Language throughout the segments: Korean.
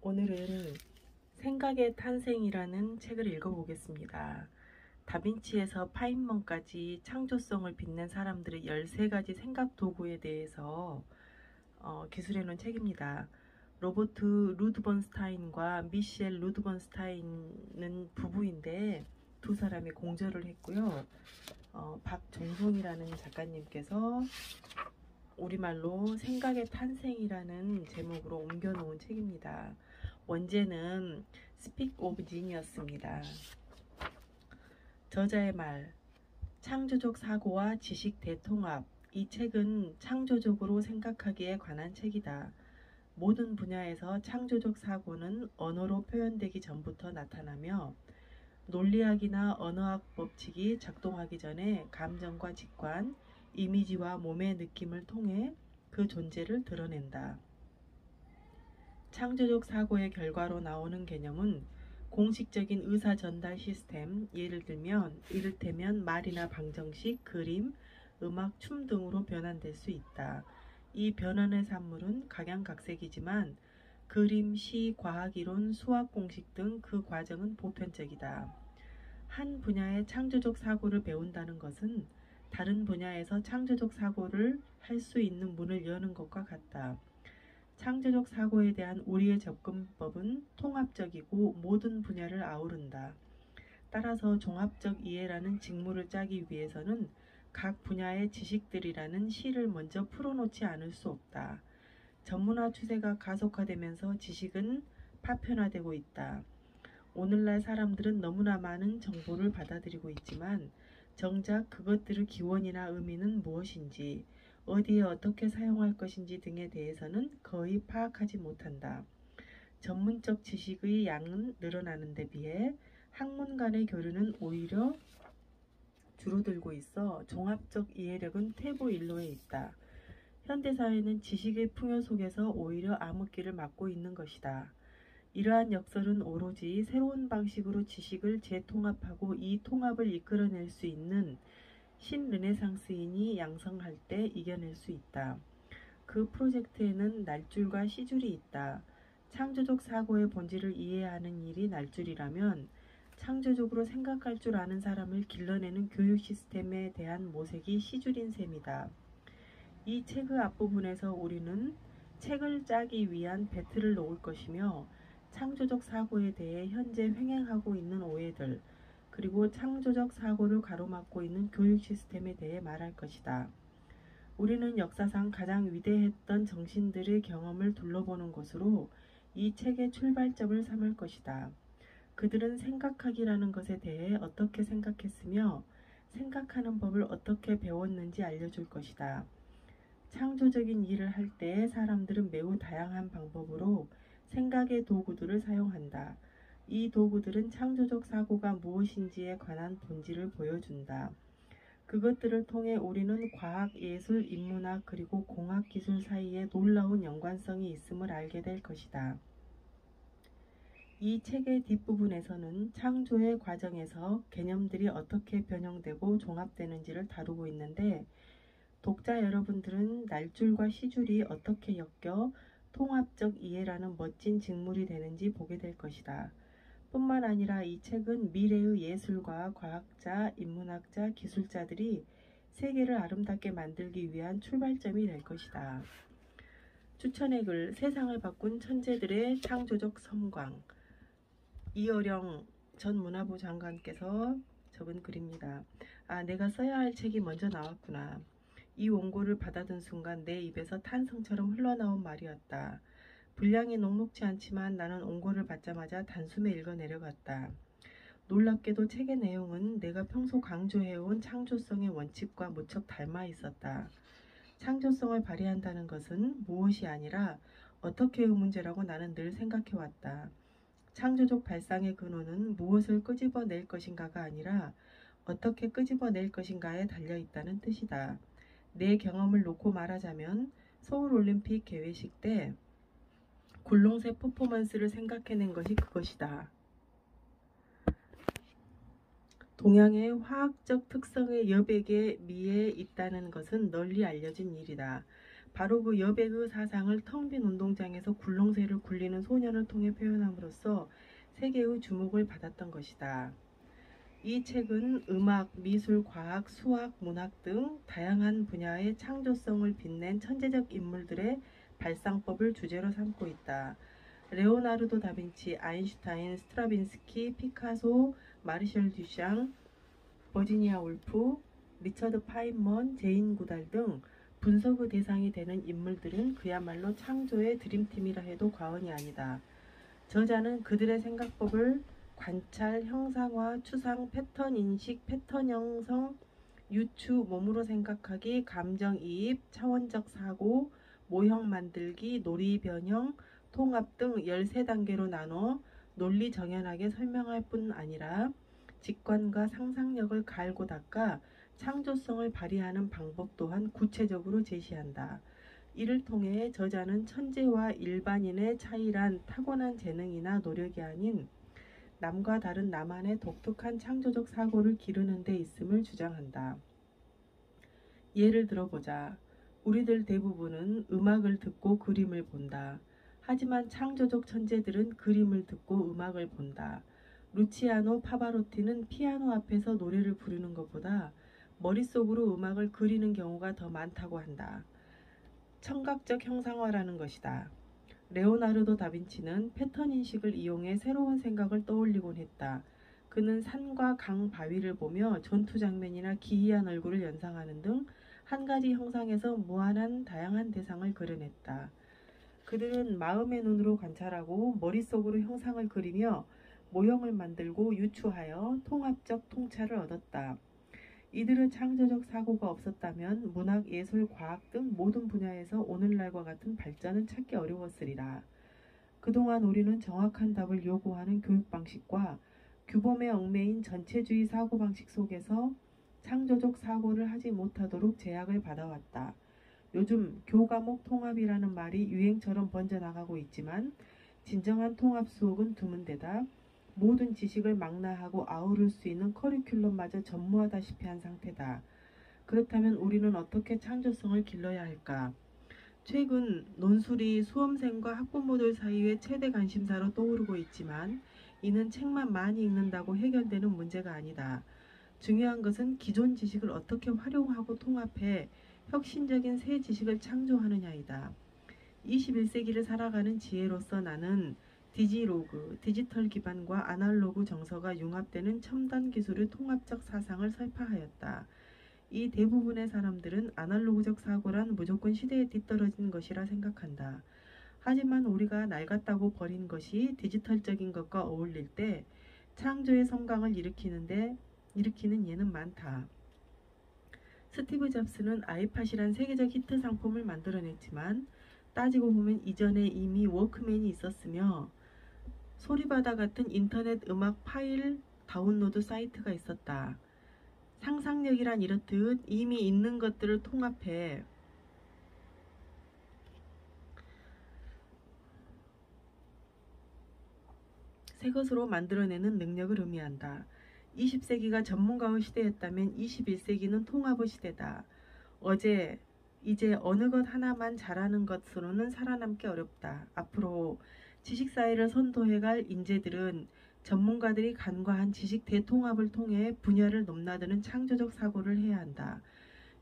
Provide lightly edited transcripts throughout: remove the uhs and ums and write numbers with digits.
오늘은 생각의 탄생이라는 책을 읽어보겠습니다. 다빈치에서 파인먼까지 창조성을 빛낸 사람들의 13가지 생각 도구에 대해서 기술해놓은 책입니다. 로버트 루드번스타인과 미셸 루드번스타인은 부부인데 두 사람이 공저를 했고요. 박종송이라는 작가님께서 우리말로 생각의 탄생이라는 제목으로 옮겨놓은 책입니다. 원제는 Speak of Genius입니다. 저자의 말, 창조적 사고와 지식 대통합. 이 책은 창조적으로 생각하기에 관한 책이다. 모든 분야에서 창조적 사고는 언어로 표현되기 전부터 나타나며 논리학이나 언어학 법칙이 작동하기 전에 감정과 직관, 이미지와 몸의 느낌을 통해 그 존재를 드러낸다. 창조적 사고의 결과로 나오는 개념은 공식적인 의사 전달 시스템, 예를 들면 이를테면 말이나 방정식, 그림, 음악, 춤 등으로 변환될 수 있다. 이 변환의 산물은 각양각색이지만 그림, 시, 과학이론, 수학 공식 등 그 과정은 보편적이다. 한 분야의 창조적 사고를 배운다는 것은 다른 분야에서 창조적 사고를 할 수 있는 문을 여는 것과 같다. 창조적 사고에 대한 우리의 접근법은 통합적이고 모든 분야를 아우른다. 따라서 종합적 이해라는 직무를 짜기 위해서는 각 분야의 지식들이라는 실을 먼저 풀어놓지 않을 수 없다. 전문화 추세가 가속화되면서 지식은 파편화되고 있다. 오늘날 사람들은 너무나 많은 정보를 받아들이고 있지만 정작 그것들의 기원이나 의미는 무엇인지, 어디에 어떻게 사용할 것인지 등에 대해서는 거의 파악하지 못한다. 전문적 지식의 양은 늘어나는 데 비해 학문 간의 교류는 오히려 줄어들고 있어 종합적 이해력은 퇴보일로에 있다. 현대사회는 지식의 풍요 속에서 오히려 암흑기를 맞고 있는 것이다. 이러한 역설은 오로지 새로운 방식으로 지식을 재통합하고 이 통합을 이끌어낼 수 있는 신르네상스인이 양성할 때 이겨낼 수 있다. 그 프로젝트에는 날줄과 시줄이 있다. 창조적 사고의 본질을 이해하는 일이 날줄이라면 창조적으로 생각할 줄 아는 사람을 길러내는 교육 시스템에 대한 모색이 시줄인 셈이다. 이 책의 앞부분에서 우리는 책을 짜기 위한 배틀을 놓을 것이며 창조적 사고에 대해 현재 횡행하고 있는 오해들, 그리고 창조적 사고를 가로막고 있는 교육 시스템에 대해 말할 것이다. 우리는 역사상 가장 위대했던 정신들의 경험을 둘러보는 것으로 이 책의 출발점을 삼을 것이다. 그들은 생각하기라는 것에 대해 어떻게 생각했으며 생각하는 법을 어떻게 배웠는지 알려줄 것이다. 창조적인 일을 할 때 사람들은 매우 다양한 방법으로 생각의 도구들을 사용한다. 이 도구들은 창조적 사고가 무엇인지에 관한 본질을 보여준다. 그것들을 통해 우리는 과학, 예술, 인문학 그리고 공학 기술 사이에 놀라운 연관성이 있음을 알게 될 것이다. 이 책의 뒷부분에서는 창조의 과정에서 개념들이 어떻게 변형되고 종합되는지를 다루고 있는데 독자 여러분들은 날줄과 시줄이 어떻게 엮여 통합적 이해라는 멋진 직물이 되는지 보게 될 것이다. 뿐만 아니라 이 책은 미래의 예술가, 과학자, 인문학자, 기술자들이 세계를 아름답게 만들기 위한 출발점이 될 것이다. 추천의 글, 세상을 바꾼 천재들의 창조적 섬광. 이어령 전 문화부 장관께서 적은 글입니다. 내가 써야 할 책이 먼저 나왔구나. 이 원고를 받아든 순간 내 입에서 탄성처럼 흘러나온 말이었다. 분량이 녹록지 않지만 나는 원고를 받자마자 단숨에 읽어 내려갔다. 놀랍게도 책의 내용은 내가 평소 강조해온 창조성의 원칙과 무척 닮아 있었다. 창조성을 발휘한다는 것은 무엇이 아니라 어떻게의 문제라고 나는 늘 생각해왔다. 창조적 발상의 근원은 무엇을 끄집어낼 것인가가 아니라 어떻게 끄집어낼 것인가에 달려있다는 뜻이다. 내 경험을 놓고 말하자면 서울올림픽 개회식 때 굴렁쇠 퍼포먼스를 생각해낸 것이 그것이다. 동양의 화학적 특성의 여백에 미에 있다는 것은 널리 알려진 일이다. 바로 그 여백의 사상을 텅 빈 운동장에서 굴렁쇠를 굴리는 소년을 통해 표현함으로써 세계의 주목을 받았던 것이다. 이 책은 음악, 미술, 과학, 수학, 문학 등 다양한 분야의 창조성을 빛낸 천재적 인물들의 발상법을 주제로 삼고 있다. 레오나르도 다빈치, 아인슈타인, 스트라빈스키, 피카소, 마르셜 듀샹, 버지니아 울프, 리처드 파인먼, 제인 구달 등 분석의 대상이 되는 인물들은 그야말로 창조의 드림팀이라 해도 과언이 아니다. 저자는 그들의 생각법을 관찰, 형상화, 추상, 패턴 인식, 패턴 형성, 유추, 몸으로 생각하기, 감정이입, 차원적 사고, 모형 만들기, 놀이 변형, 통합 등 13단계로 나눠 논리 정연하게 설명할 뿐 아니라 직관과 상상력을 갈고 닦아 창조성을 발휘하는 방법 또한 구체적으로 제시한다. 이를 통해 저자는 천재와 일반인의 차이란 타고난 재능이나 노력이 아닌 남과 다른 나만의 독특한 창조적 사고를 기르는 데 있음을 주장한다. 예를 들어보자. 우리들 대부분은 음악을 듣고 그림을 본다. 하지만 창조적 천재들은 그림을 듣고 음악을 본다. 루치아노 파바로티는 피아노 앞에서 노래를 부르는 것보다 머릿속으로 음악을 그리는 경우가 더 많다고 한다. 청각적 형상화라는 것이다. 레오나르도 다빈치는 패턴 인식을 이용해 새로운 생각을 떠올리곤 했다. 그는 산과 강, 바위를 보며 전투 장면이나 기이한 얼굴을 연상하는 등 한 가지 형상에서 무한한 다양한 대상을 그려냈다. 그들은 마음의 눈으로 관찰하고 머릿속으로 형상을 그리며 모형을 만들고 유추하여 통합적 통찰을 얻었다. 이들의 창조적 사고가 없었다면 문학, 예술, 과학 등 모든 분야에서 오늘날과 같은 발전은 찾기 어려웠으리라. 그동안 우리는 정확한 답을 요구하는 교육 방식과 규범에 얽매인 전체주의 사고방식 속에서 창조적 사고를 하지 못하도록 제약을 받아왔다. 요즘 교과목 통합이라는 말이 유행처럼 번져나가고 있지만 진정한 통합 수업은 드문데다 모든 지식을 망라하고 아우를 수 있는 커리큘럼마저 전무하다시피 한 상태다. 그렇다면 우리는 어떻게 창조성을 길러야 할까? 최근 논술이 수험생과 학부모들 사이의 최대 관심사로 떠오르고 있지만 이는 책만 많이 읽는다고 해결되는 문제가 아니다. 중요한 것은 기존 지식을 어떻게 활용하고 통합해 혁신적인 새 지식을 창조하느냐이다. 21세기를 살아가는 지혜로서 나는 디지로그, 디지털 기반과 아날로그 정서가 융합되는 첨단 기술의 통합적 사상을 설파하였다. 이 대부분의 사람들은 아날로그적 사고란 무조건 시대에 뒤떨어진 것이라 생각한다. 하지만 우리가 낡았다고 버린 것이 디지털적인 것과 어울릴 때 창조의 성강을 일으키는 예는 많다. 스티브 잡스는 아이팟이란 세계적 히트 상품을 만들어냈지만 따지고 보면 이전에 이미 워크맨이 있었으며 소리바다 같은 인터넷 음악 파일 다운로드 사이트가 있었다. 상상력이란 이렇듯 이미 있는 것들을 통합해 새 것으로 만들어내는 능력을 의미한다. 20세기가 전문가의 시대였다면 21세기는 통합의 시대다. 이제 어느 것 하나만 잘하는 것으로는 살아남기 어렵다. 앞으로 지식사회를 선도해갈 인재들은 전문가들이 간과한 지식 대통합을 통해 분야를 넘나드는 창조적 사고를 해야 한다.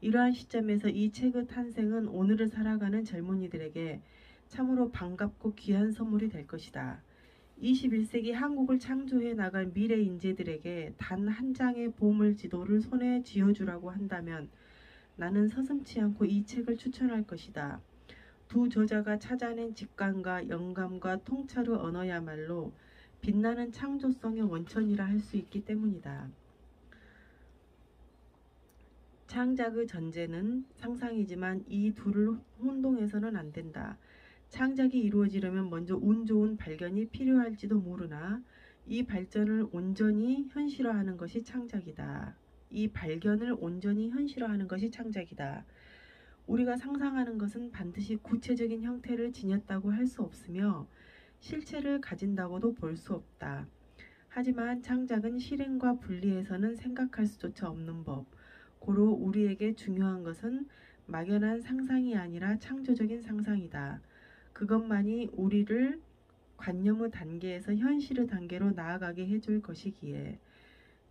이러한 시점에서 이 책의 탄생은 오늘을 살아가는 젊은이들에게 참으로 반갑고 귀한 선물이 될 것이다. 21세기 한국을 창조해 나갈 미래 인재들에게 단 한 장의 보물지도를 손에 쥐어주라고 한다면 나는 서슴지 않고 이 책을 추천할 것이다. 두 저자가 찾아낸 직감과 영감과 통찰의 언어야말로 빛나는 창조성의 원천이라 할 수 있기 때문이다. 창작의 전제는 상상이지만 이 둘을 혼동해서는 안 된다. 창작이 이루어지려면 먼저 운 좋은 발견이 필요할지도 모르나 이 발전을 온전히 현실화하는 것이 창작이다. 이 발견을 온전히 현실화하는 것이 창작이다. 우리가 상상하는 것은 반드시 구체적인 형태를 지녔다고 할 수 없으며 실체를 가진다고도 볼 수 없다. 하지만 창작은 실행과 분리해서는 생각할 수조차 없는 법. 고로 우리에게 중요한 것은 막연한 상상이 아니라 창조적인 상상이다. 그것만이 우리를 관념의 단계에서 현실의 단계로 나아가게 해줄 것이기에.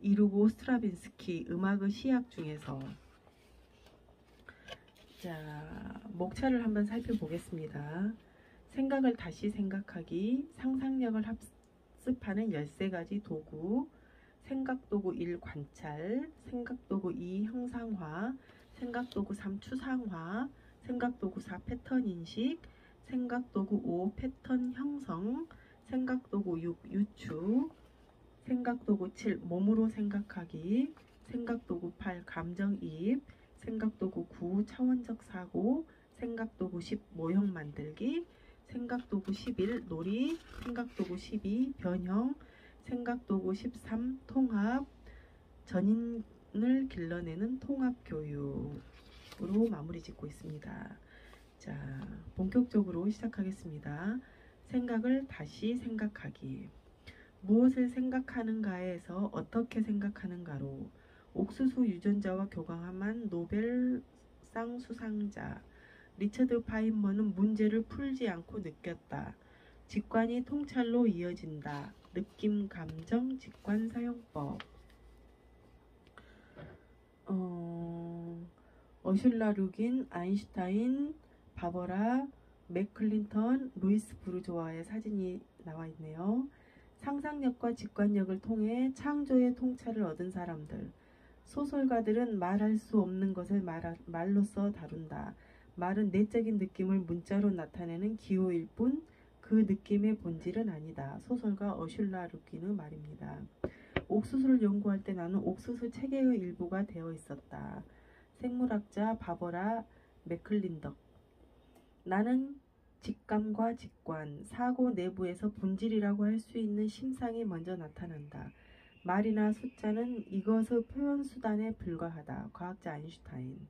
이루고 스트라빈스키 음악의 시약 중에서. 자, 목차를 한번 살펴보겠습니다. 생각을 다시 생각하기, 상상력을 합습하는 13가지 도구, 생각도구 1 관찰, 생각도구 2 형상화, 생각도구 3 추상화, 생각도구 4 패턴 인식, 생각도구 5 패턴 형성, 생각도구 6 유추, 생각도구 7 몸으로 생각하기, 생각도구 8 감정이입, 생각도구 9 차원적 사고, 생각도구 10 모형 만들기, 생각도구 11 놀이, 생각도구 12 변형, 생각도구 13 통합, 전인을 길러내는 통합교육으로 마무리 짓고 있습니다. 자, 본격적으로 시작하겠습니다. 생각을 다시 생각하기. 무엇을 생각하는가에서 어떻게 생각하는가로. 옥수수 유전자와 교감한 노벨상 수상자 리처드 파인먼은 문제를 풀지 않고 느꼈다. 직관이 통찰로 이어진다. 느낌, 감정, 직관 사용법. 어슐라 루긴, 아인슈타인, 바버라, 맥클린턴, 루이스 부르조아의 사진이 나와 있네요. 상상력과 직관력을 통해 창조의 통찰을 얻은 사람들. 소설가들은 말할 수 없는 것을 말로써 다룬다. 말은 내적인 느낌을 문자로 나타내는 기호일 뿐 그 느낌의 본질은 아니다. 소설가 어슐라 루긴의 말입니다. 옥수수를 연구할 때 나는 옥수수 체계의 일부가 되어 있었다. 생물학자 바버라 맥클린덕. 나는 직감과 직관, 사고 내부에서 본질이라고 할 수 있는 심상이 먼저 나타난다. 말이나 숫자는 이것의 표현수단에 불과하다. 과학자 아인슈타인.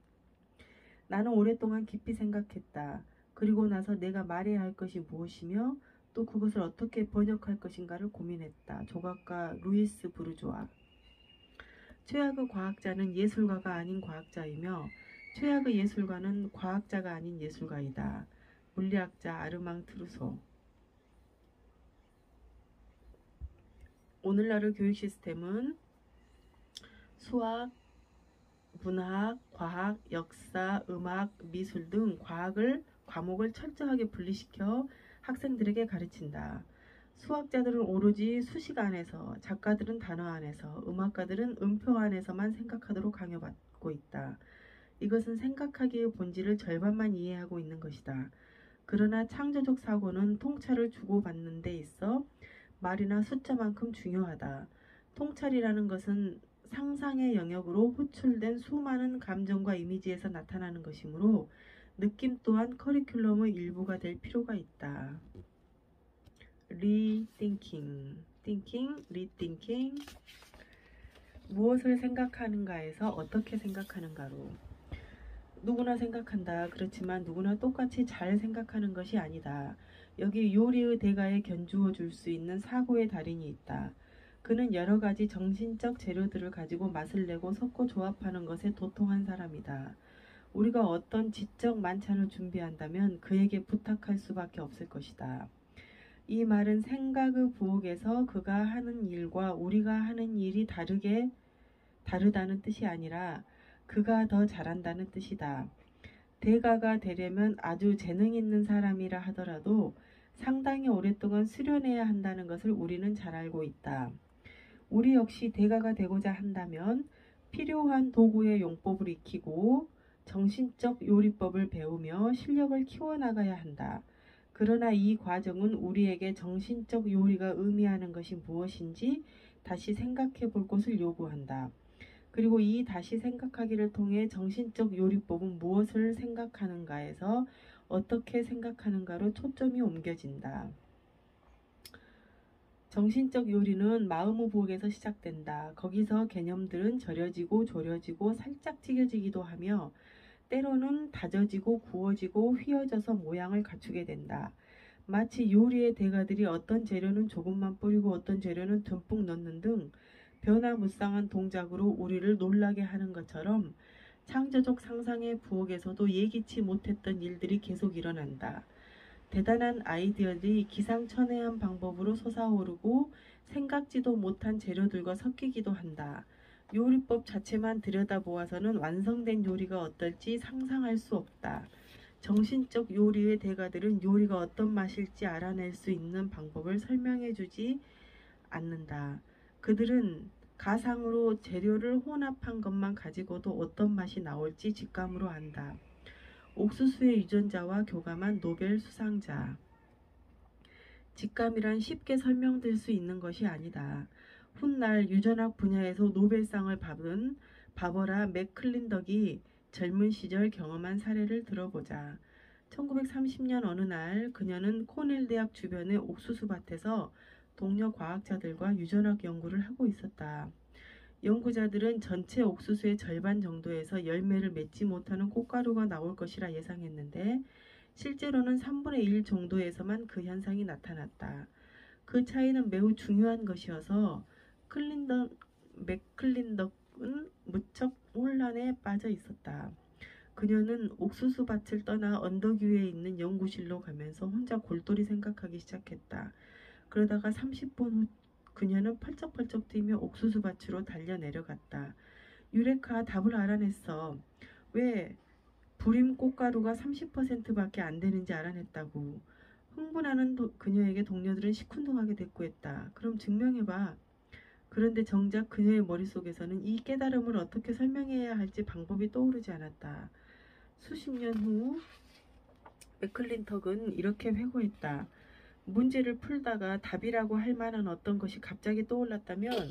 나는 오랫동안 깊이 생각했다. 그리고 나서 내가 말해야 할 것이 무엇이며 또 그것을 어떻게 번역할 것인가를 고민했다. 조각가 루이스 부르조아. 최악의 과학자는 예술가가 아닌 과학자이며 최악의 예술가는 과학자가 아닌 예술가이다. 물리학자 아르망 트루소. 오늘날의 교육 시스템은 수학, 문학, 과학, 역사, 음악, 미술 등 과목을 철저하게 분리시켜 학생들에게 가르친다. 수학자들은 오로지 수식 안에서, 작가들은 단어 안에서, 음악가들은 음표 안에서만 생각하도록 강요받고 있다. 이것은 생각하기의 본질을 절반만 이해하고 있는 것이다. 그러나 창조적 사고는 통찰을 주고받는 데 있어 말이나 숫자만큼 중요하다. 통찰이라는 것은 상상의 영역으로 호출된 수많은 감정과 이미지에서 나타나는 것이므로 느낌 또한 커리큘럼의 일부가 될 필요가 있다. rethinking, rethinking. 무엇을 생각하는가에서 어떻게 생각하는가로. 누구나 생각한다. 그렇지만 누구나 똑같이 잘 생각하는 것이 아니다. 여기 요리의 대가에 견주어 줄 수 있는 사고의 달인이 있다. 그는 여러 가지 정신적 재료들을 가지고 맛을 내고 섞어 조합하는 것에 도통한 사람이다. 우리가 어떤 지적 만찬을 준비한다면 그에게 부탁할 수밖에 없을 것이다. 이 말은 생각의 부엌에서 그가 하는 일과 우리가 하는 일이 다르다는 뜻이 아니라 그가 더 잘한다는 뜻이다. 대가가 되려면 아주 재능 있는 사람이라 하더라도 상당히 오랫동안 수련해야 한다는 것을 우리는 잘 알고 있다. 우리 역시 대가가 되고자 한다면 필요한 도구의 용법을 익히고 정신적 요리법을 배우며 실력을 키워나가야 한다. 그러나 이 과정은 우리에게 정신적 요리가 의미하는 것이 무엇인지 다시 생각해 볼 것을 요구한다. 그리고 이 다시 생각하기를 통해 정신적 요리법은 무엇을 생각하는가에서 어떻게 생각하는가로 초점이 옮겨진다. 정신적 요리는 마음의 부엌에서 시작된다. 거기서 개념들은 절여지고 졸여지고 살짝 튀겨지기도 하며 때로는 다져지고 구워지고 휘어져서 모양을 갖추게 된다. 마치 요리의 대가들이 어떤 재료는 조금만 뿌리고 어떤 재료는 듬뿍 넣는 등 변화무쌍한 동작으로 우리를 놀라게 하는 것처럼 창조적 상상의 부엌에서도 예기치 못했던 일들이 계속 일어난다. 대단한 아이디어들이 기상천외한 방법으로 솟아오르고 생각지도 못한 재료들과 섞이기도 한다. 요리법 자체만 들여다보아서는 완성된 요리가 어떨지 상상할 수 없다. 정신적 요리의 대가들은 요리가 어떤 맛일지 알아낼 수 있는 방법을 설명해주지 않는다. 그들은 가상으로 재료를 혼합한 것만 가지고도 어떤 맛이 나올지 직감으로 안다. 옥수수의 유전자와 교감한 노벨 수상자. 직감이란 쉽게 설명될 수 있는 것이 아니다. 훗날 유전학 분야에서 노벨상을 받은 바버라 맥클린덕이 젊은 시절 경험한 사례를 들어보자. 1930년 어느 날 그녀는 코넬 대학 주변의 옥수수 밭에서 동료 과학자들과 유전학 연구를 하고 있었다. 연구자들은 전체 옥수수의 절반 정도에서 열매를 맺지 못하는 꽃가루가 나올 것이라 예상했는데 실제로는 3분의 1 정도에서만 그 현상이 나타났다. 그 차이는 매우 중요한 것이어서 맥클린덕은 무척 혼란에 빠져 있었다. 그녀는 옥수수 밭을 떠나 언덕 위에 있는 연구실로 가면서 혼자 골똘히 생각하기 시작했다. 그러다가 30분 후 그녀는 펄쩍펄쩍 뛰며 옥수수 밭으로 달려 내려갔다. 유레카, 답을 알아냈어. 왜 불임 꽃가루가 30%밖에 안 되는지 알아냈다고. 흥분하는 그녀에게 동료들은 시큰둥하게 대꾸했다. 그럼 증명해봐. 그런데 정작 그녀의 머릿속에서는 이 깨달음을 어떻게 설명해야 할지 방법이 떠오르지 않았다. 수십 년 후 맥클린턱은 이렇게 회고했다. 문제를 풀다가 답이라고 할 만한 어떤 것이 갑자기 떠올랐다면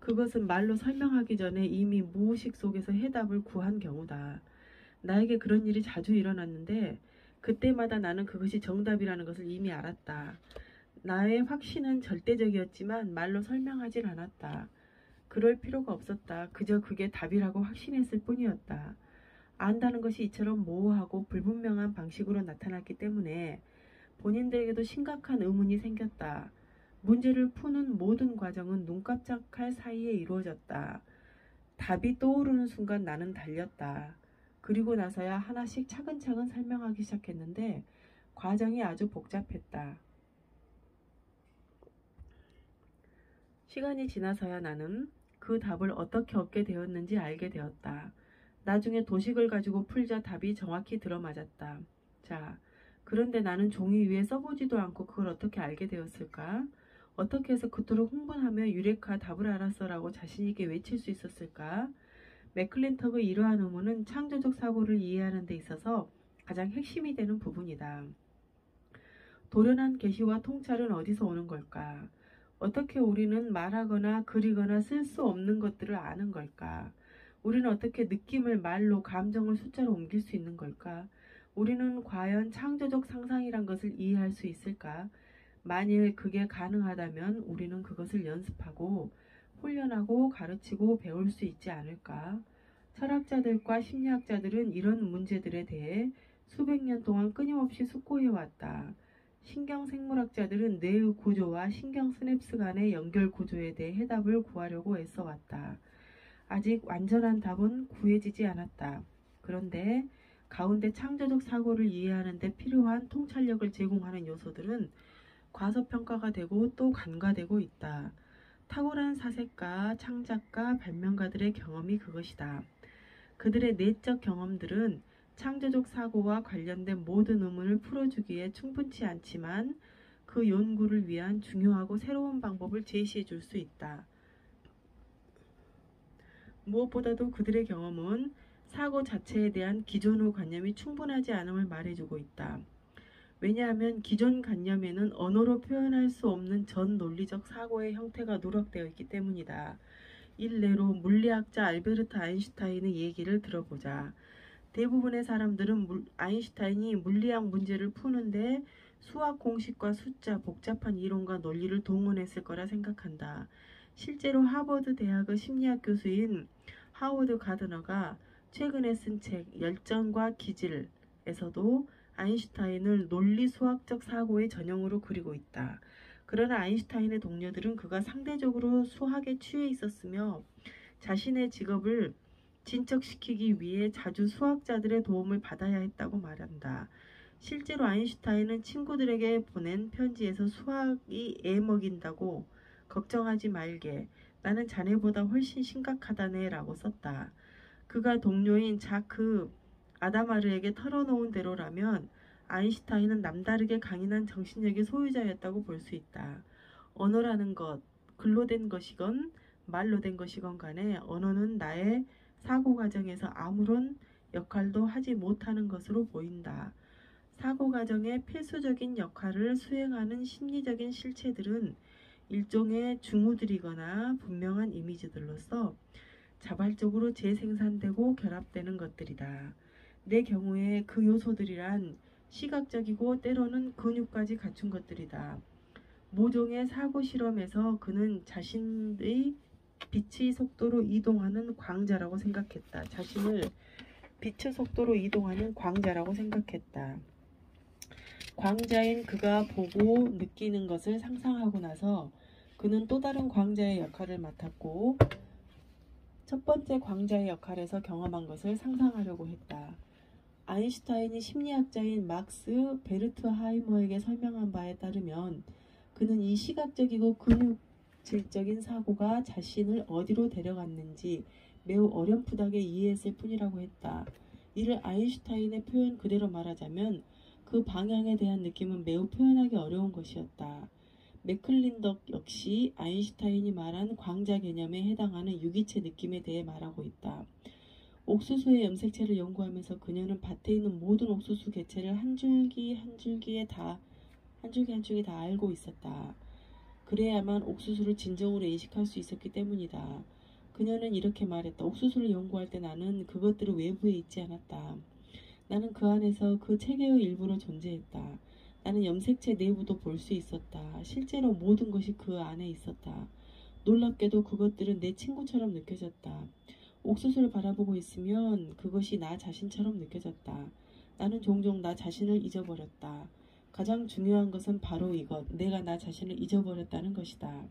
그것은 말로 설명하기 전에 이미 무의식 속에서 해답을 구한 경우다. 나에게 그런 일이 자주 일어났는데 그때마다 나는 그것이 정답이라는 것을 이미 알았다. 나의 확신은 절대적이었지만 말로 설명하질 않았다. 그럴 필요가 없었다. 그저 그게 답이라고 확신했을 뿐이었다. 안다는 것이 이처럼 모호하고 불분명한 방식으로 나타났기 때문에 본인들에게도 심각한 의문이 생겼다. 문제를 푸는 모든 과정은 눈 깜짝할 사이에 이루어졌다. 답이 떠오르는 순간 나는 달렸다. 그리고 나서야 하나씩 차근차근 설명하기 시작했는데 과정이 아주 복잡했다. 시간이 지나서야 나는 그 답을 어떻게 얻게 되었는지 알게 되었다. 나중에 도식을 가지고 풀자 답이 정확히 들어맞았다. 자, 그런데 나는 종이 위에 써보지도 않고 그걸 어떻게 알게 되었을까? 어떻게 해서 그토록 흥분하며 유레카 답을 알았어라고 자신있게 외칠 수 있었을까? 맥클린턱의 이러한 의문은 창조적 사고를 이해하는 데 있어서 가장 핵심이 되는 부분이다. 도련한 계시와 통찰은 어디서 오는 걸까? 어떻게 우리는 말하거나 그리거나 쓸 수 없는 것들을 아는 걸까? 우리는 어떻게 느낌을 말로, 감정을 숫자로 옮길 수 있는 걸까? 우리는 과연 창조적 상상이란 것을 이해할 수 있을까? 만일 그게 가능하다면 우리는 그것을 연습하고 훈련하고 가르치고 배울 수 있지 않을까? 철학자들과 심리학자들은 이런 문제들에 대해 수백 년 동안 끊임없이 숙고해왔다. 신경생물학자들은 뇌의 구조와 신경스냅스 간의 연결 구조에 대해 해답을 구하려고 애써왔다. 아직 완전한 답은 구해지지 않았다. 그런데 가운데 창조적 사고를 이해하는 데 필요한 통찰력을 제공하는 요소들은 과소평가가 되고 또 간과되고 있다. 탁월한 사색가, 창작가, 발명가들의 경험이 그것이다. 그들의 내적 경험들은 창조적 사고와 관련된 모든 의문을 풀어주기에 충분치 않지만 그 연구를 위한 중요하고 새로운 방법을 제시해 줄 수 있다. 무엇보다도 그들의 경험은 사고 자체에 대한 기존의 관념이 충분하지 않음을 말해주고 있다. 왜냐하면 기존 관념에는 언어로 표현할 수 없는 전 논리적 사고의 형태가 누락되어 있기 때문이다. 일례로 물리학자 알베르트 아인슈타인의 얘기를 들어보자. 대부분의 사람들은 아인슈타인이 물리학 문제를 푸는데 수학 공식과 숫자, 복잡한 이론과 논리를 동원했을 거라 생각한다. 실제로 하버드 대학의 심리학 교수인 하워드 가드너가 최근에 쓴 책 열정과 기질에서도 아인슈타인을 논리 수학적 사고의 전형으로 그리고 있다. 그러나 아인슈타인의 동료들은 그가 상대적으로 수학에 취해 있었으며 자신의 직업을 진척시키기 위해 자주 수학자들의 도움을 받아야 했다고 말한다. 실제로 아인슈타인은 친구들에게 보낸 편지에서 수학이 애먹인다고 걱정하지 말게. 나는 자네보다 훨씬 심각하다네 라고 썼다. 그가 동료인 자크 아다마르에게 털어놓은 대로라면 아인슈타인은 남다르게 강인한 정신력의 소유자였다고 볼 수 있다. 언어라는 것, 글로 된 것이건 말로 된 것이건 간에 언어는 나의 사고 과정에서 아무런 역할도 하지 못하는 것으로 보인다. 사고 과정의 필수적인 역할을 수행하는 심리적인 실체들은 일종의 중우들이거나 분명한 이미지들로서 자발적으로 재생산되고 결합되는 것들이다. 내 경우에 그 요소들이란 시각적이고 때로는 근육까지 갖춘 것들이다. 모종의 사고 실험에서 그는 자신의 빛의 속도로 이동하는 광자라고 생각했다. 자신을 빛의 속도로 이동하는 광자라고 생각했다. 광자인 그가 보고 느끼는 것을 상상하고 나서 그는 또 다른 광자의 역할을 맡았고 첫 번째 광자의 역할에서 경험한 것을 상상하려고 했다. 아인슈타인이 심리학자인 막스 베르트하이머에게 설명한 바에 따르면 그는 이 시각적이고 근육질적인 사고가 자신을 어디로 데려갔는지 매우 어렴풋하게 이해했을 뿐이라고 했다. 이를 아인슈타인의 표현 그대로 말하자면 그 방향에 대한 느낌은 매우 표현하기 어려운 것이었다. 맥클린덕 역시 아인슈타인이 말한 광자 개념에 해당하는 유기체 느낌에 대해 말하고 있다. 옥수수의 염색체를 연구하면서 그녀는 밭에 있는 모든 옥수수 개체를 한 줄기 한 줄기 다 알고 있었다. 그래야만 옥수수를 진정으로 인식할 수 있었기 때문이다. 그녀는 이렇게 말했다. 옥수수를 연구할 때 나는 그것들을 외부에 있지 않았다. 나는 그 안에서 그 체계의 일부로 존재했다. 나는 염색체 내부도 볼 수 있었다. 실제로 모든 것이 그 안에 있었다. 놀랍게도 그것들은 내 친구처럼 느껴졌다. 옥수수를 바라보고 있으면 그것이 나 자신처럼 느껴졌다. 나는 종종 나 자신을 잊어버렸다. 가장 중요한 것은 바로 이것, 내가 나 자신을 잊어버렸다는 것이다.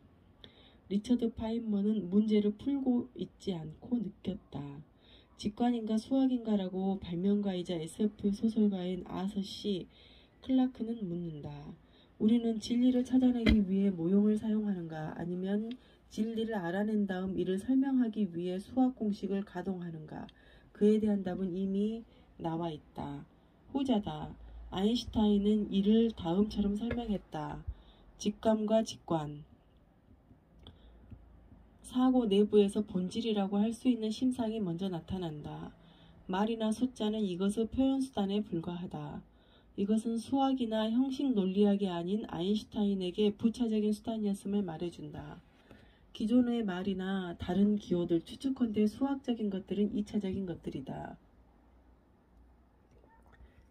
리처드 파인머는 문제를 풀고 있지 않고 느꼈다. 직관인가 수학인가라고 발명가이자 SF 소설가인 아서 C. 클라크는 묻는다. 우리는 진리를 찾아내기 위해 모형을 사용하는가 아니면 진리를 알아낸 다음 이를 설명하기 위해 수학 공식을 가동하는가. 그에 대한 답은 이미 나와 있다. 후자다. 아인슈타인은 이를 다음처럼 설명했다. 직감과 직관. 사고 내부에서 본질이라고 할 수 있는 심상이 먼저 나타난다. 말이나 숫자는 이것의 표현수단에 불과하다. 이것은 수학이나 형식 논리학이 아닌 아인슈타인에게 부차적인 수단이었음을 말해준다. 기존의 말이나 다른 기호들, 추측컨대 수학적인 것들은 2차적인 것들이다.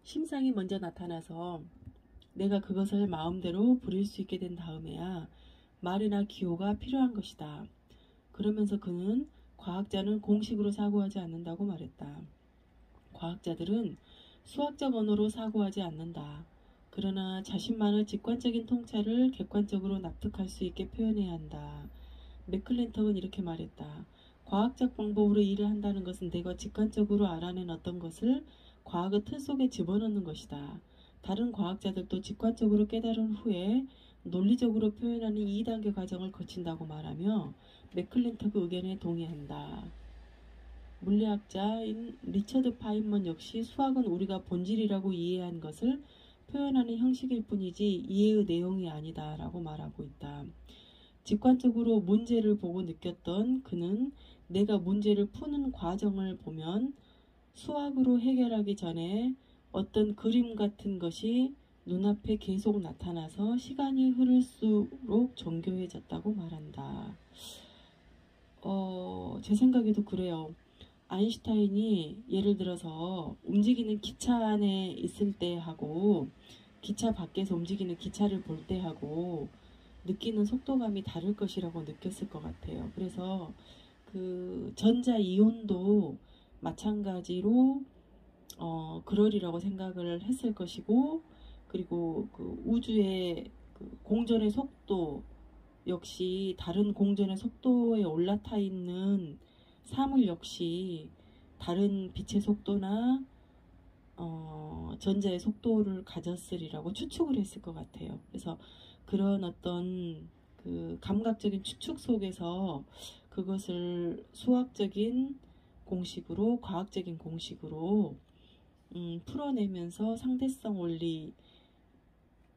심상이 먼저 나타나서 내가 그것을 마음대로 부릴 수 있게 된 다음에야 말이나 기호가 필요한 것이다. 그러면서 그는 과학자는 공식으로 사고하지 않는다고 말했다. 과학자들은 수학적 언어로 사고하지 않는다. 그러나 자신만의 직관적인 통찰을 객관적으로 납득할 수 있게 표현해야 한다. 맥클린턱은 이렇게 말했다. 과학적 방법으로 일을 한다는 것은 내가 직관적으로 알아낸 어떤 것을 과학의 틀 속에 집어넣는 것이다. 다른 과학자들도 직관적으로 깨달은 후에 논리적으로 표현하는 2단계 과정을 거친다고 말하며 맥클린턱의 의견에 동의한다. 물리학자인 리처드 파인먼 역시 수학은 우리가 본질이라고 이해한 것을 표현하는 형식일 뿐이지 이해의 내용이 아니다 라고 말하고 있다. 직관적으로 문제를 보고 느꼈던 그는 내가 문제를 푸는 과정을 보면 수학으로 해결하기 전에 어떤 그림 같은 것이 눈앞에 계속 나타나서 시간이 흐를수록 정교해졌다고 말한다. 제 생각에도 그래요. 아인슈타인이 예를 들어서 움직이는 기차 안에 있을 때 하고 기차 밖에서 움직이는 기차를 볼 때 하고 느끼는 속도감이 다를 것이라고 느꼈을 것 같아요. 그래서 그 전자 이온도 마찬가지로 그러리라고 생각을 했을 것이고, 그리고 그 우주의 그 공전의 속도 역시 다른 공전의 속도에 올라타 있는 사물 역시 다른 빛의 속도나 전자의 속도를 가졌으리라고 추측을 했을 것 같아요. 그래서 그런 어떤 그 감각적인 추측 속에서 그것을 수학적인 공식으로, 과학적인 공식으로 풀어내면서 상대성 원리를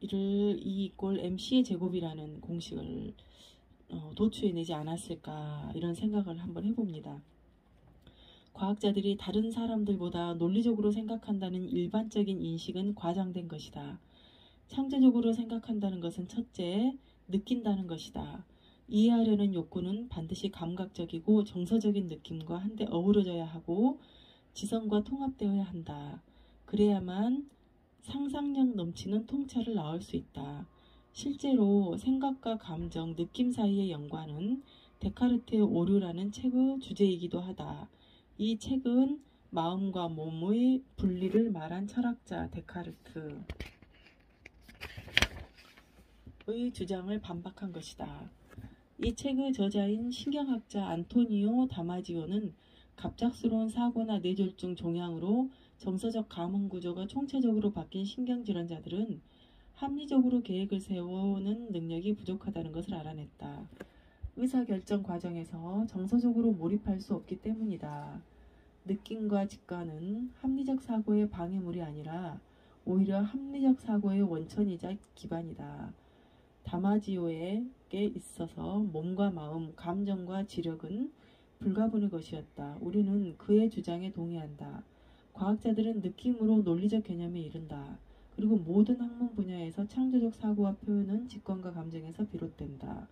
E = mc의 제곱이라는 공식을 도출해내지 않았을까, 이런 생각을 한번 해봅니다. 과학자들이 다른 사람들보다 논리적으로 생각한다는 일반적인 인식은 과장된 것이다. 창조적으로 생각한다는 것은 첫째, 느낀다는 것이다. 이해하려는 욕구는 반드시 감각적이고 정서적인 느낌과 한데 어우러져야 하고 지성과 통합되어야 한다. 그래야만 상상력 넘치는 통찰을 낳을 수 있다. 실제로 생각과 감정, 느낌 사이의 연관은 데카르트의 오류라는 책의 주제이기도 하다. 이 책은 마음과 몸의 분리를 말한 철학자 데카르트의 주장을 반박한 것이다. 이 책의 저자인 신경학자 안토니오 다마지오는 갑작스러운 사고나 뇌졸중 종양으로 정서적 감흥 구조가 총체적으로 바뀐 신경질환자들은 합리적으로 계획을 세우는 능력이 부족하다는 것을 알아냈다. 의사결정 과정에서 정서적으로 몰입할 수 없기 때문이다. 느낌과 직관은 합리적 사고의 방해물이 아니라 오히려 합리적 사고의 원천이자 기반이다. 다마지오에게 있어서 몸과 마음, 감정과 지력은 불가분의 것이었다. 우리는 그의 주장에 동의한다. 과학자들은 느낌으로 논리적 개념에 이른다. 그리고 모든 학문 분야에서 창조적 사고와 표현은 직관과 감정에서 비롯된다.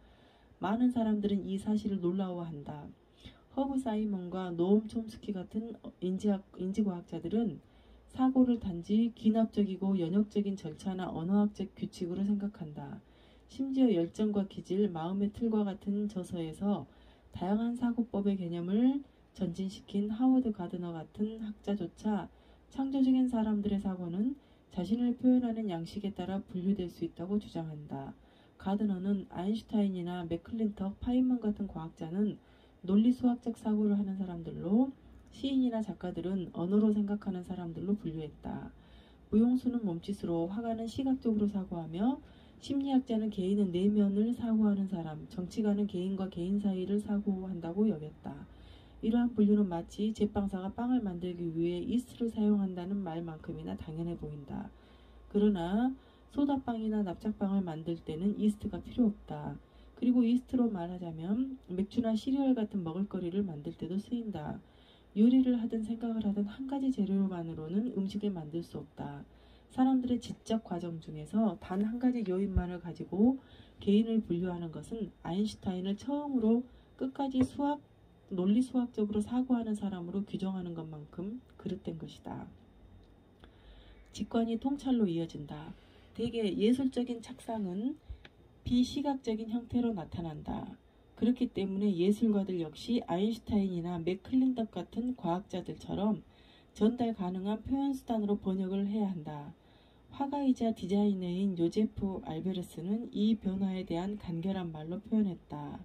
많은 사람들은 이 사실을 놀라워한다. 허브 사이먼과 노엄 촘스키 같은 인지과학자들은 사고를 단지 귀납적이고 연역적인 절차나 언어학적 규칙으로 생각한다. 심지어 열정과 기질, 마음의 틀과 같은 저서에서 다양한 사고법의 개념을 전진시킨 하워드 가드너 같은 학자조차 창조적인 사람들의 사고는 자신을 표현하는 양식에 따라 분류될 수 있다고 주장한다. 가드너는 아인슈타인이나 맥클린턱, 파인먼 같은 과학자는 논리수학적 사고를 하는 사람들로, 시인이나 작가들은 언어로 생각하는 사람들로 분류했다. 무용수는 몸짓으로, 화가는 시각적으로 사고하며 심리학자는 개인의 내면을 사고하는 사람, 정치가는 개인과 개인 사이를 사고한다고 여겼다. 이러한 분류는 마치 제빵사가 빵을 만들기 위해 이스트를 사용한다는 말만큼이나 당연해 보인다. 그러나 소다빵이나 납작빵을 만들 때는 이스트가 필요 없다. 그리고 이스트로 말하자면 맥주나 시리얼 같은 먹을거리를 만들 때도 쓰인다. 요리를 하든 생각을 하든 한 가지 재료만으로는 음식을 만들 수 없다. 사람들의 지적 과정 중에서 단 한 가지 요인만을 가지고 개인을 분류하는 것은 아인슈타인을 처음으로 끝까지 논리수학적으로 사고하는 사람으로 규정하는 것만큼 그릇된 것이다. 직관이 통찰로 이어진다. 대개 예술적인 착상은 비시각적인 형태로 나타난다. 그렇기 때문에 예술가들 역시 아인슈타인이나 맥클린덕 같은 과학자들처럼 전달 가능한 표현수단으로 번역을 해야 한다. 화가이자 디자이너인 요제프 알베르스는 이 변화에 대해 간결한 말로 표현했다.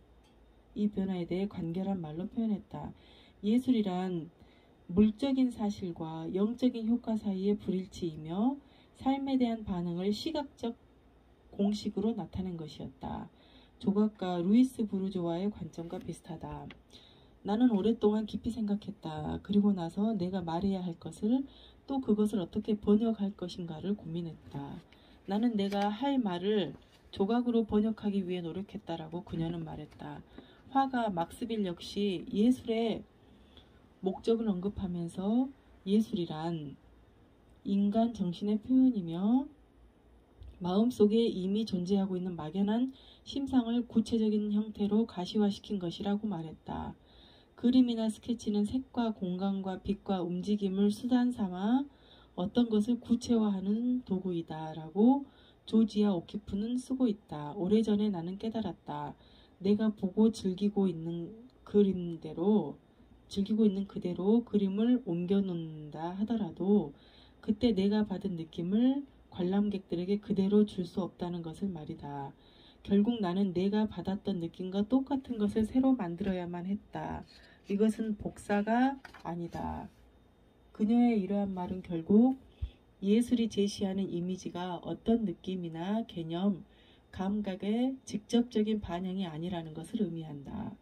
예술이란 물적인 사실과 영적인 효과 사이의 불일치이며 삶에 대한 반응을 시각적 공식으로 나타낸 것이었다. 조각가 루이스 부르조아의 관점과 비슷하다. 나는 오랫동안 깊이 생각했다. 그리고 나서 내가 말해야 할 것을, 또 그것을 어떻게 번역할 것인가를 고민했다. 나는 내가 할 말을 조각으로 번역하기 위해 노력했다라고 그녀는 말했다. 화가 막스빌 역시 예술의 목적을 언급하면서 예술이란 인간 정신의 표현이며 마음속에 이미 존재하고 있는 막연한 심상을 구체적인 형태로 가시화시킨 것이라고 말했다. 그림이나 스케치는 색과 공간과 빛과 움직임을 수단 삼아 어떤 것을 구체화하는 도구이다 라고 조지아 오키프는 쓰고 있다. 오래전에 나는 깨달았다. 내가 보고 즐기고 있는 그대로 그림을 옮겨놓는다 하더라도 그때 내가 받은 느낌을 관람객들에게 그대로 줄 수 없다는 것을 말이다. 결국 나는 내가 받았던 느낌과 똑같은 것을 새로 만들어야만 했다. 이것은 복사가 아니다. 그녀의 이러한 말은 결국 예술이 제시하는 이미지가 어떤 느낌이나 개념, 감각의 직접적인 반영이 아니라는 것을 의미한다.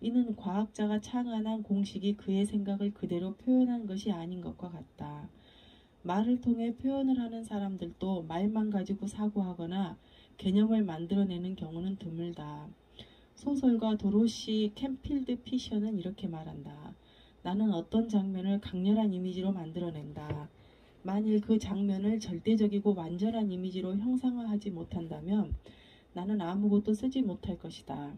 이는 과학자가 창안한 공식이 그의 생각을 그대로 표현한 것이 아닌 것과 같다. 말을 통해 표현을 하는 사람들도 말만 가지고 사고하거나 개념을 만들어내는 경우는 드물다. 소설가 도로시 캠필드 피셔는 이렇게 말한다. 나는 어떤 장면을 강렬한 이미지로 만들어낸다. 만일 그 장면을 절대적이고 완전한 이미지로 형상화하지 못한다면 나는 아무것도 쓰지 못할 것이다.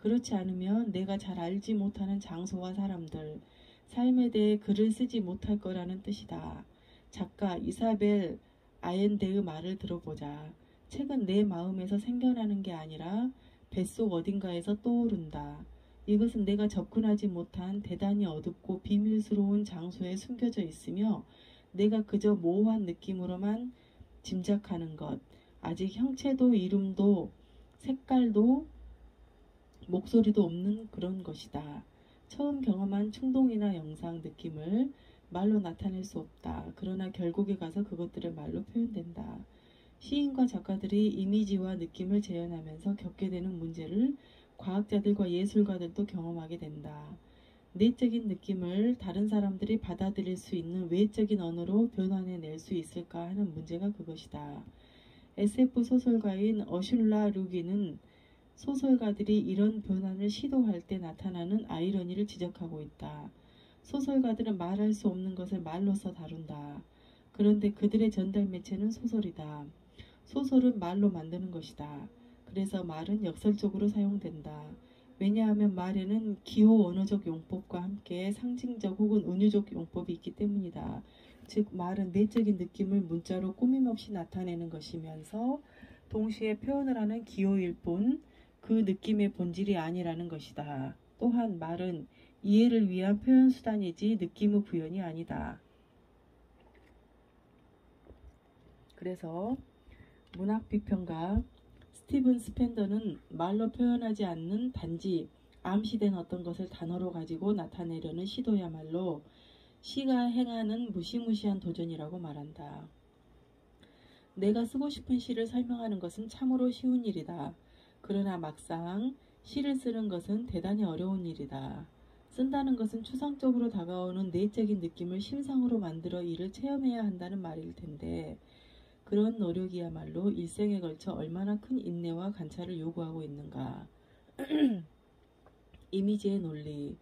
그렇지 않으면 내가 잘 알지 못하는 장소와 사람들, 삶에 대해 글을 쓰지 못할 거라는 뜻이다. 작가 이사벨 아옌데의 말을 들어보자. 책은 내 마음에서 생겨나는 게 아니라 뱃속 어딘가에서 떠오른다. 이것은 내가 접근하지 못한 대단히 어둡고 비밀스러운 장소에 숨겨져 있으며 내가 그저 모호한 느낌으로만 짐작하는 것, 아직 형체도 이름도 색깔도 목소리도 없는 그런 것이다. 처음 경험한 충동이나 영상, 느낌을 말로 나타낼 수 없다. 그러나 결국에 가서 그것들을 말로 표현된다. 시인과 작가들이 이미지와 느낌을 재현하면서 겪게 되는 문제를 과학자들과 예술가들도 경험하게 된다. 내적인 느낌을 다른 사람들이 받아들일 수 있는 외적인 언어로 변환해낼 수 있을까 하는 문제가 그것이다. SF 소설가인 어슐라 루기는 소설가들이 이런 변환을 시도할 때 나타나는 아이러니를 지적하고 있다. 소설가들은 말할 수 없는 것을 말로써 다룬다. 그런데 그들의 전달 매체는 소설이다. 소설은 말로 만드는 것이다. 그래서 말은 역설적으로 사용된다. 왜냐하면 말에는 기호 언어적 용법과 함께 상징적 혹은 은유적 용법이 있기 때문이다. 즉 말은 내적인 느낌을 문자로 꾸밈없이 나타내는 것이면서 동시에 표현을 하는 기호일 뿐 그 느낌의 본질이 아니라는 것이다. 또한 말은 이해를 위한 표현 수단이지 느낌의 구현이 아니다. 그래서 문학 비평가 스티븐 스펜더는 말로 표현하지 않는 단지 암시된 어떤 것을 단어로 가지고 나타내려는 시도야말로 시가 행하는 무시무시한 도전이라고 말한다. 내가 쓰고 싶은 시를 설명하는 것은 참으로 쉬운 일이다. 그러나 막상 시를 쓰는 것은 대단히 어려운 일이다. 쓴다는 것은 추상적으로 다가오는 내적인 느낌을 심상으로 만들어 이를 체험해야 한다는 말일 텐데 그런 노력이야말로 일생에 걸쳐 얼마나 큰 인내와 관찰을 요구하고 있는가. 이미지의 논리,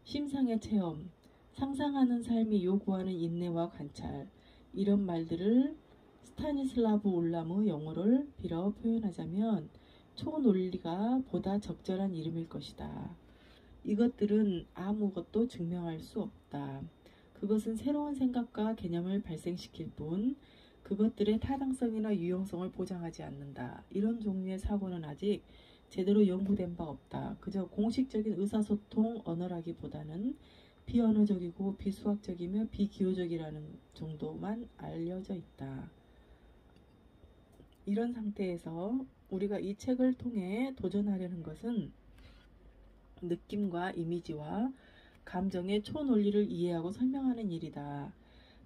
심상의 체험, 상상하는 삶이 요구하는 인내와 관찰, 이런 말들을 스타니슬라브 올람의 영어를 빌어 표현하자면 초논리가 보다 적절한 이름일 것이다. 이것들은 아무것도 증명할 수 없다. 그것은 새로운 생각과 개념을 발생시킬 뿐 그것들의 타당성이나 유용성을 보장하지 않는다. 이런 종류의 사고는 아직 제대로 연구된 바 없다. 그저 공식적인 의사소통 언어라기보다는 비언어적이고 비수학적이며 비기호적이라는 정도만 알려져 있다. 이런 상태에서 우리가 이 책을 통해 도전하려는 것은 느낌과 이미지와 감정의 초논리를 이해하고 설명하는 일이다.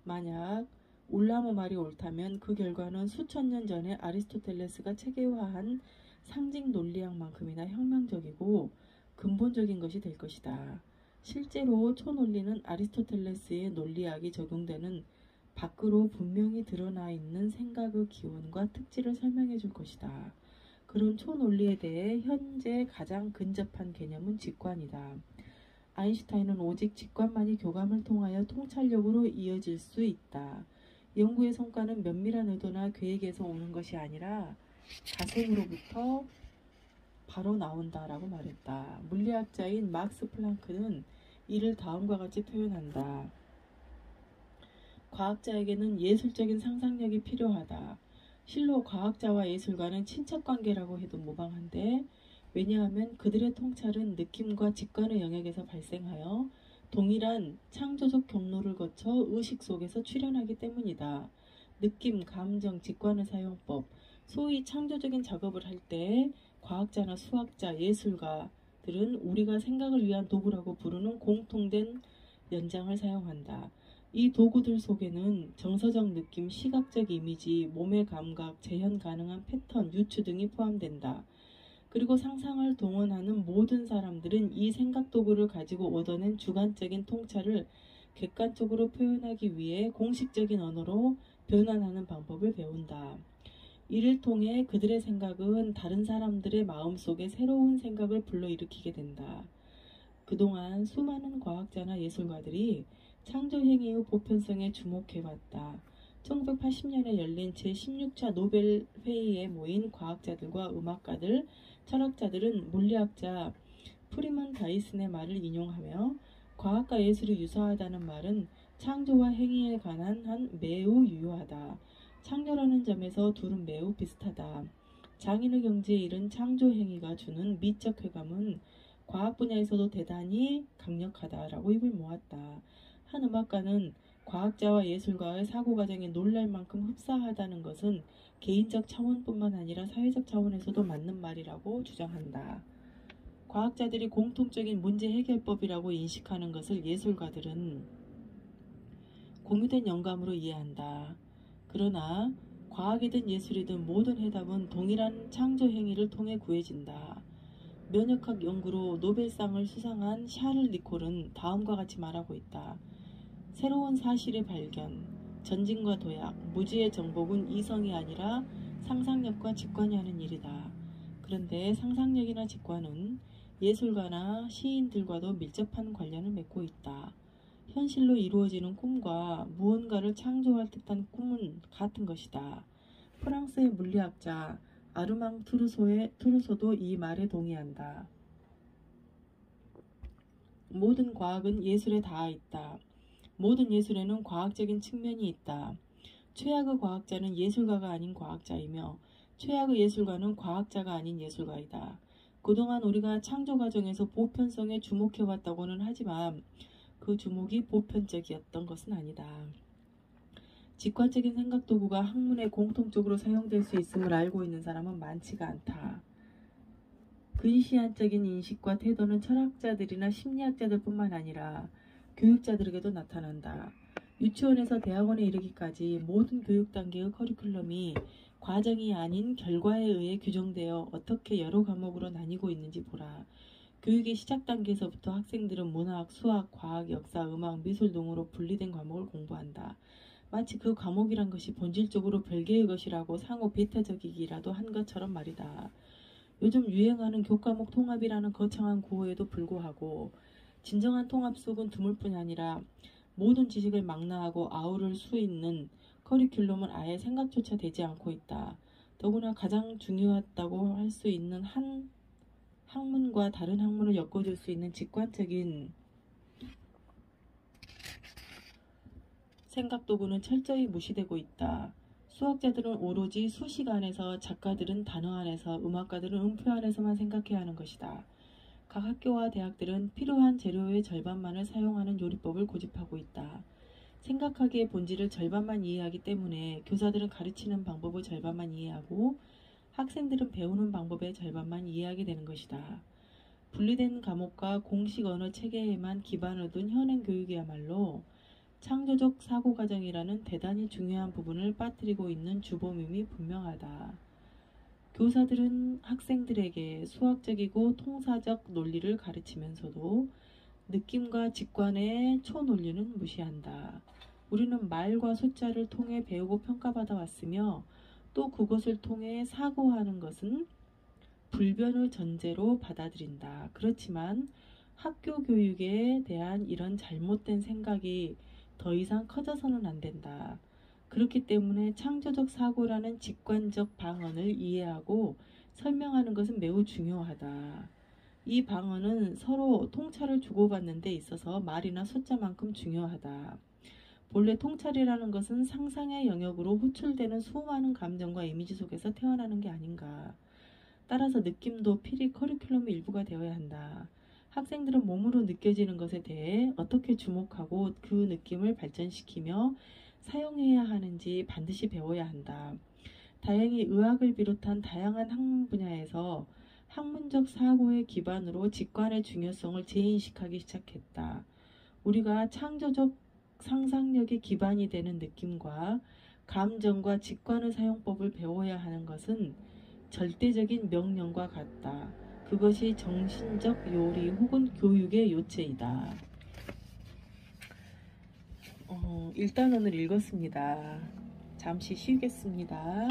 만약 올람의 말이 옳다면 그 결과는 수천 년 전에 아리스토텔레스가 체계화한 상징 논리학만큼이나 혁명적이고 근본적인 것이 될 것이다. 실제로 초논리는 아리스토텔레스의 논리학이 적용되는 밖으로 분명히 드러나 있는 생각의 기원과 특질을 설명해 줄 것이다. 그런 초논리에 대해 현재 가장 근접한 개념은 직관이다. 아인슈타인은 오직 직관만이 교감을 통하여 통찰력으로 이어질 수 있다. 연구의 성과는 면밀한 의도나 계획에서 오는 것이 아니라 자생으로부터 바로 나온다라고 말했다. 물리학자인 막스 플랑크는 이를 다음과 같이 표현한다. 과학자에게는 예술적인 상상력이 필요하다. 실로 과학자와 예술가는 친척관계라고 해도 무방한데 왜냐하면 그들의 통찰은 느낌과 직관의 영역에서 발생하여 동일한 창조적 경로를 거쳐 의식 속에서 출현하기 때문이다. 느낌, 감정, 직관의 사용법, 소위 창조적인 작업을 할 때 과학자나 수학자, 예술가, 과학들은 우리가 생각을 위한 도구라고 부르는 공통된 연장을 사용한다. 이 도구들 속에는 정서적 느낌, 시각적 이미지, 몸의 감각, 재현 가능한 패턴, 유추 등이 포함된다. 그리고 상상을 동원하는 모든 사람들은 이 생각 도구를 가지고 얻어낸 주관적인 통찰을 객관적으로 표현하기 위해 공식적인 언어로 변환하는 방법을 배운다. 이를 통해 그들의 생각은 다른 사람들의 마음속에 새로운 생각을 불러일으키게 된다. 그동안 수많은 과학자나 예술가들이 창조행위의 보편성에 주목해왔다. 1980년에 열린 제16차 노벨 회의에 모인 과학자들과 음악가들, 철학자들은 물리학자 프리먼 다이슨의 말을 인용하며 과학과 예술이 유사하다는 말은 창조와 행위에 관한 한 매우 유효하다. 창조라는 점에서 둘은 매우 비슷하다. 장인의 경지에 이른 창조 행위가 주는 미적 쾌감은 과학 분야에서도 대단히 강력하다라고 입을 모았다. 한 음악가는 과학자와 예술가의 사고 과정이 놀랄 만큼 흡사하다는 것은 개인적 차원뿐만 아니라 사회적 차원에서도 맞는 말이라고 주장한다. 과학자들이 공통적인 문제 해결법이라고 인식하는 것을 예술가들은 공유된 영감으로 이해한다. 그러나 과학이든 예술이든 모든 해답은 동일한 창조 행위를 통해 구해진다. 면역학 연구로 노벨상을 수상한 샤를 니콜은 다음과 같이 말하고 있다. 새로운 사실의 발견, 전진과 도약, 무지의 정복은 이성이 아니라 상상력과 직관이 하는 일이다. 그런데 상상력이나 직관은 예술가나 시인들과도 밀접한 관련을 맺고 있다. 현실로 이루어지는 꿈과 무언가를 창조할 듯한 꿈은 같은 것이다. 프랑스의 물리학자 아르망 투르소도 이 말에 동의한다. 모든 과학은 예술에 닿아 있다. 모든 예술에는 과학적인 측면이 있다. 최악의 과학자는 예술가가 아닌 과학자이며 최악의 예술가는 과학자가 아닌 예술가이다. 그동안 우리가 창조 과정에서 보편성에 주목해왔다고는 하지만 그 주목이 보편적이었던 것은 아니다. 직관적인 생각 도구가 학문에 공통적으로 사용될 수 있음을 알고 있는 사람은 많지가 않다. 근시안적인 인식과 태도는 철학자들이나 심리학자들뿐만 아니라 교육자들에게도 나타난다. 유치원에서 대학원에 이르기까지 모든 교육 단계의 커리큘럼이 과정이 아닌 결과에 의해 규정되어 어떻게 여러 과목으로 나뉘고 있는지 보라. 교육의 시작 단계에서부터 학생들은 문학, 수학, 과학, 역사, 음악, 미술 등으로 분리된 과목을 공부한다. 마치 그 과목이란 것이 본질적으로 별개의 것이라고 상호 배타적이기라도 한 것처럼 말이다. 요즘 유행하는 교과목 통합이라는 거창한 구호에도 불구하고 진정한 통합 속은 드물뿐 아니라 모든 지식을 망라하고 아우를 수 있는 커리큘럼은 아예 생각조차 되지 않고 있다. 더구나 가장 중요하다고 할 수 있는 한 학문과 다른 학문을 엮어줄 수 있는 직관적인 생각 도구는 철저히 무시되고 있다. 수학자들은 오로지 수식 안에서, 작가들은 단어 안에서, 음악가들은 음표 안에서만 생각해야 하는 것이다. 각 학교와 대학들은 필요한 재료의 절반만을 사용하는 요리법을 고집하고 있다. 생각하기의 본질을 절반만 이해하기 때문에 교사들은 가르치는 방법의 절반만 이해하고 학생들은 배우는 방법의 절반만 이해하게 되는 것이다. 분리된 과목과 공식 언어 체계에만 기반을 둔 현행 교육이야말로 창조적 사고 과정이라는 대단히 중요한 부분을 빠뜨리고 있는 주범임이 분명하다. 교사들은 학생들에게 수학적이고 통사적 논리를 가르치면서도 느낌과 직관의 초논리는 무시한다. 우리는 말과 숫자를 통해 배우고 평가받아 왔으며 또 그것을 통해 사고하는 것은 불변의 전제로 받아들인다. 그렇지만 학교 교육에 대한 이런 잘못된 생각이 더 이상 커져서는 안 된다. 그렇기 때문에 창조적 사고라는 직관적 방언을 이해하고 설명하는 것은 매우 중요하다. 이 방언은 서로 통찰을 주고받는 데 있어서 말이나 숫자만큼 중요하다. 본래 통찰이라는 것은 상상의 영역으로 호출되는 수많은 감정과 이미지 속에서 태어나는 게 아닌가. 따라서 느낌도 필히 커리큘럼의 일부가 되어야 한다. 학생들은 몸으로 느껴지는 것에 대해 어떻게 주목하고 그 느낌을 발전시키며 사용해야 하는지 반드시 배워야 한다. 다행히 의학을 비롯한 다양한 학문 분야에서 학문적 사고의 기반으로 직관의 중요성을 재인식하기 시작했다. 우리가 창조적 상상력의 기반이 되는 느낌과 감정과 직관의 사용법을 배워야 하는 것은 절대적인 명령과 같다. 그것이 정신적 요리 혹은 교육의 요체이다. 일단 오늘 읽었습니다. 잠시 쉬겠습니다.